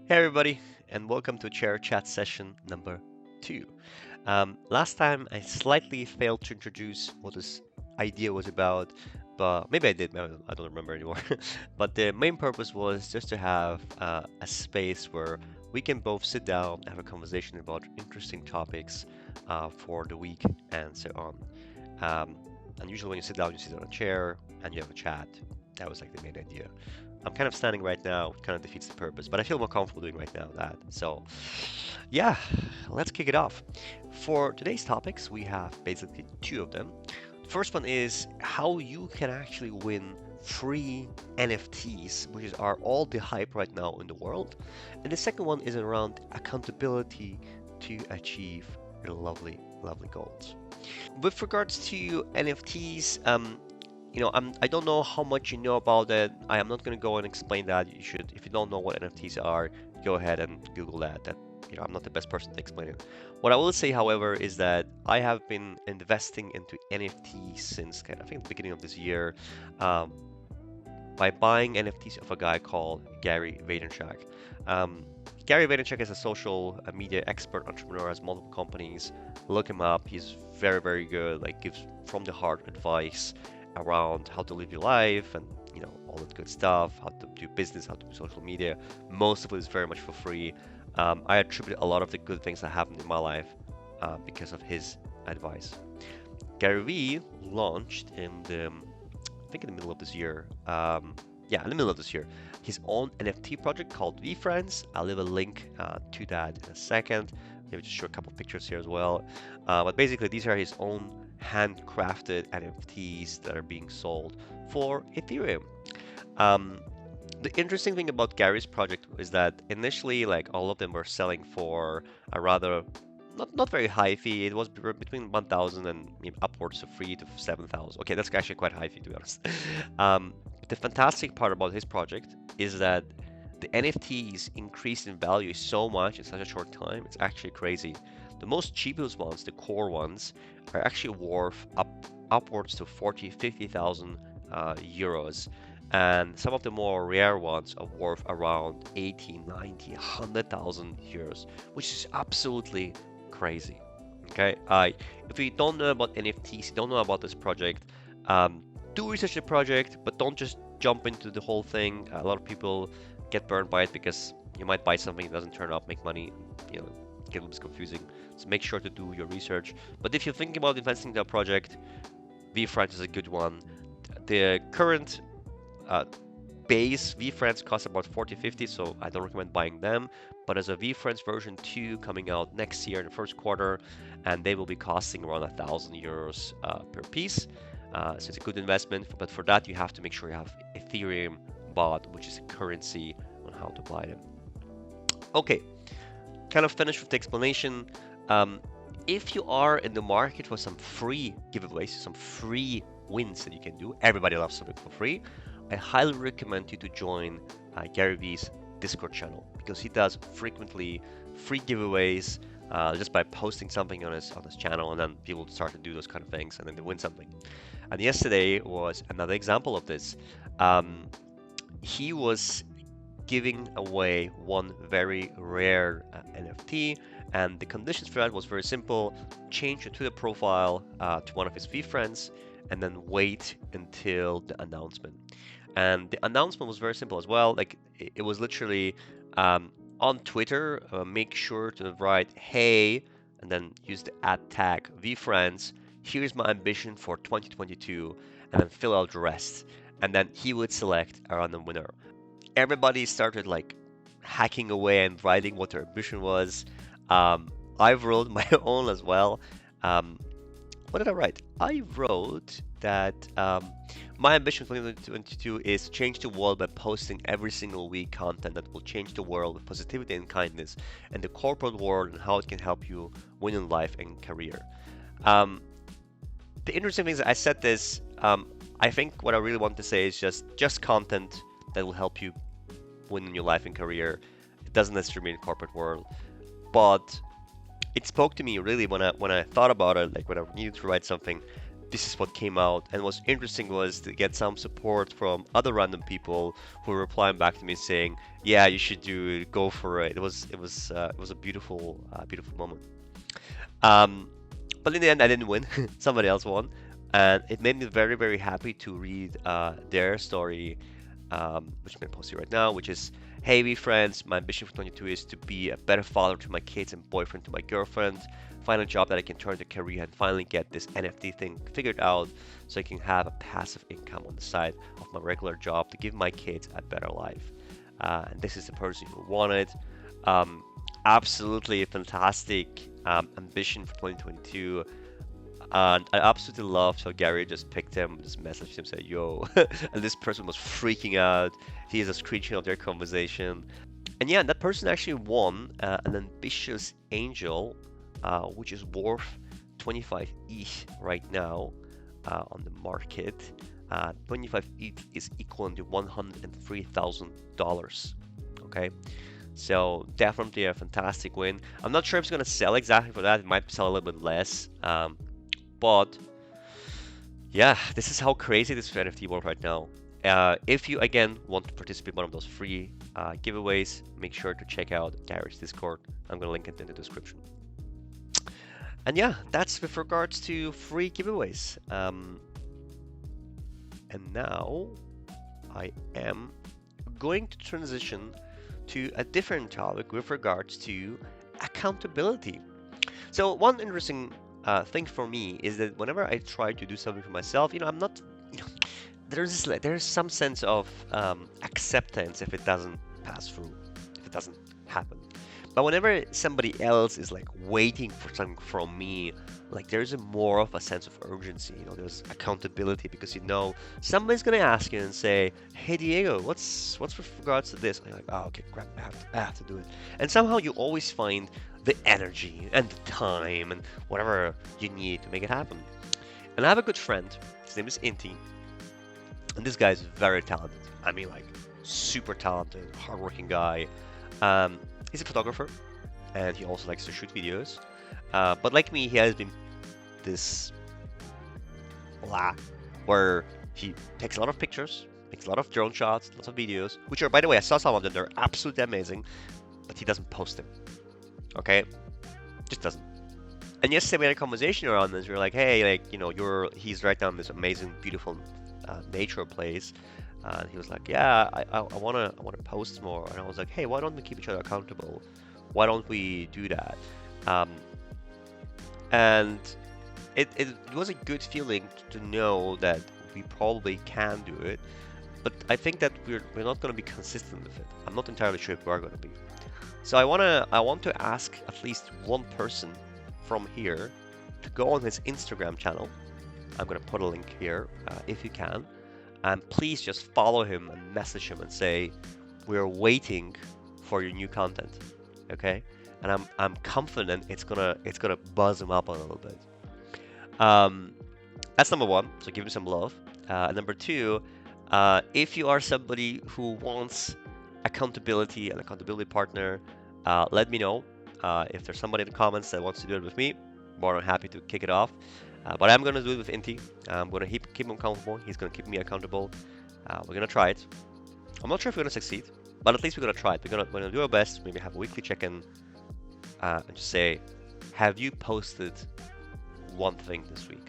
Hey everybody, and welcome to Chair Chat session number 2. Last time I slightly failed to introduce what this idea was about, but maybe I did, I don't remember anymore. But the main purpose was just to have a space where we can both sit down and have a conversation about interesting topics for the week and so on. Um, and usually when you sit down, you sit on a chair and you have a chat. That was like the main idea. I'm kind of standing right now, it kind of defeats the purpose, but I feel more comfortable doing right now that. So, yeah, let's kick it off. For today's topics, we have basically two of them. The first one is how you can actually win free NFTs, which are all the hype right now in the world. And the second one is around accountability to achieve your lovely, lovely goals. With regards to NFTs, I don't know how much you know about it. I am not going to go and explain that. You should, if you don't know what NFTs are, go ahead and Google that. I'm not the best person to explain it. What I will say, however, is that I have been investing into NFTs since I think the beginning of this year, um, by buying NFTs of a guy called Gary Vaynerchuk. Um, Gary Vaynerchuk is a social media expert entrepreneur, has multiple companies. Look him up. He's very, very good. Like gives from the heart advice around how to live your life and all that good stuff, how to do business, how to do social media. Most of it is very much for free. I attribute a lot of the good things that happened in my life because of his advice. Gary Vee launched I think in the middle of this year. Yeah, in the middle of this year, his own NFT project called VFriends. I'll leave a link to that in a second. Maybe just show a couple pictures here as well. But basically, these are his own handcrafted NFTs that are being sold for Ethereum. Um, the interesting thing about Gary's project is that initially, like all of them were selling for a rather not very high fee. It was between 1,000 and maybe upwards of 3 to 7,000. Okay, that's actually quite high fee to be honest. But the fantastic part about his project is that the NFTs increased in value so much in such a short time. It's actually crazy. The most cheapest ones, the core ones, are actually worth upwards to 40, 50,000 euros. And some of the more rare ones are worth around 80, 90, 100,000 euros, which is absolutely crazy. Okay, if you don't know about NFTs, don't know about this project, do research the project, but don't just jump into the whole thing. A lot of people get burned by it because you might buy something that doesn't turn up, make money, get a little bit confusing. So make sure to do your research. But if you're thinking about investing in a project, VFriends is a good one. The current uh, base VFriends cost about 40, 50, so I don't recommend buying them. But there's a VFriends version 2 coming out next year in the first quarter, and they will be costing around 1,000 euros per piece. So it's a good investment, but for that you have to make sure you have Ethereum bought, which is a currency on how to buy them. Okay, kind of finished with the explanation. Um, if you are in the market for some free giveaways, some free wins that you can do, everybody loves something for free. I highly recommend you to join Gary Vee's Discord channel because he does frequently free giveaways just by posting something on his channel, and then people start to do those kind of things, and then they win something. And yesterday was another example of this. Um, he was giving away one very rare NFT, and the conditions for that was very simple: change your Twitter profile to one of his VFriends, and then wait until the announcement. And the announcement was very simple as well. Like it was literally on Twitter, make sure to write "Hey" and then use the ad tag VFriends. Here's my ambition for 2022, and then fill out the rest. And then he would select a random winner. Everybody started like hacking away and writing what their ambition was. I wrote my own as well. Um, what did I write? I wrote that my ambition for 2022 is to change the world by posting every single week content that will change the world with positivity and kindness and the corporate world and how it can help you win in life and career. Um, the interesting thing is I said this. I think what I really want to say is just content that will help you win in your life and career. It doesn't necessarily mean corporate world, but it spoke to me really when I thought about it, like when I needed to write something. this is what came out. And what's interesting was to get some support from other random people who were replying back to me saying, "Yeah, you should do it. Go for it." It was a beautiful beautiful moment. Um, but in the end, I didn't win. Somebody else won, and it made me very very happy to read their story, which I'm gonna post here right now, which is, "Hey, we friends. My ambition for 22 is to be a better father to my kids and boyfriend to my girlfriend. Find a job that I can turn to career and finally get this NFT thing figured out so I can have a passive income on the side of my regular job to give my kids a better life." And this is the person who wanted. Um, Absolutely a fantastic ambition for 2022. And I absolutely loved how Gary just picked him, just messaged him, said, "Yo," and this person was freaking out. He is a screenshot of their conversation. And yeah, that person actually won an ambitious angel, which is worth 25 ETH right now on the market. 25 ETH is equivalent to $103,000. Okay, so definitely a fantastic win. I'm not sure if it's going to sell exactly for that. It might sell a little bit less. But yeah, this is how crazy this NFT world right now. If you again want to participate in one of those free giveaways, make sure to check out Gary's Discord. I'm gonna link it in the description. And yeah, that's with regards to free giveaways. And now I am going to transition to a different topic with regards to accountability. So one interesting thing for me is that whenever I try to do something for myself, I'm not, you know, there's some sense of acceptance if it doesn't pass through, if it doesn't happen. But whenever somebody else is like waiting for something from me, like there's a more of a sense of urgency. There's accountability because somebody's gonna ask you and say, "Hey Diego, what's with regards to this?" And you're like, "Oh, okay, crap, I have to do it." And somehow you always find the energy and the time and whatever you need to make it happen. And I have a good friend. His name is Inti, and this guy is very talented. I mean, like super talented, hardworking guy. He's a photographer, and he also likes to shoot videos. But like me, he has been this blah, where he takes a lot of pictures, makes a lot of drone shots, lots of videos, which are, by the way, I saw some of them. They're absolutely amazing, but he doesn't post them. Okay, just doesn't. And yesterday we had a conversation around this. We were like, "Hey, like, he's right now in this amazing, beautiful nature place." And he was like, "Yeah, I wanna post more." And I was like, "Hey, why don't we keep each other accountable? Why don't we do that?" Um, and it was a good feeling to know that we probably can do it. But I think that we're not gonna be consistent with it. I'm not entirely sure if we are gonna be. So I want to ask at least one person from here to go on his Instagram channel. I'm gonna put a link here if you can. And please just follow him and message him and say, "We're waiting for your new content." Okay? And I'm confident it's gonna buzz him up a little bit. That's number one. So give him some love. Number two, if you are somebody who wants accountability, an accountability partner, let me know. If there's somebody in the comments that wants to do it with me, more than happy to kick it off. But I'm gonna do it with Inti. I'm gonna keep him accountable. He's gonna keep me accountable. We're gonna try it. I'm not sure if we're gonna succeed, but at least we're gonna try it. We're gonna do our best. Maybe have a weekly check-in and just say, "Have you posted one thing this week?"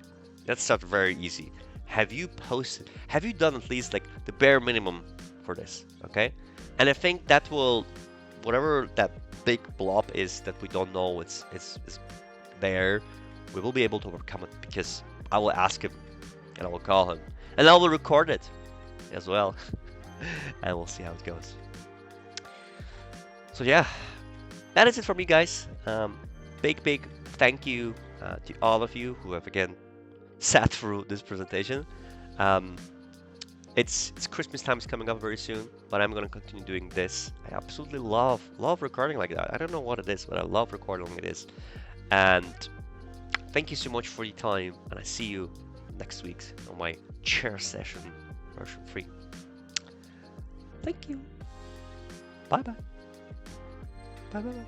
Let's start very easy. Have you posted? Have you done at least like the bare minimum for this? Okay, and I think that will, whatever that big blob is that we don't know, it's there. We will be able to overcome it because I will ask him and I will call him and I will record it as well and we'll see how it goes. So yeah, that is it from me, guys. Big thank you to all of you who have again sat through this presentation. It's Christmas time is coming up very soon, but I'm gonna continue doing this. I absolutely love recording like that. I don't know what it is, but I love recording like this. And thank you so much for your time, and I see you next week on my chair session version 3. Thank you. Bye bye. Bye bye.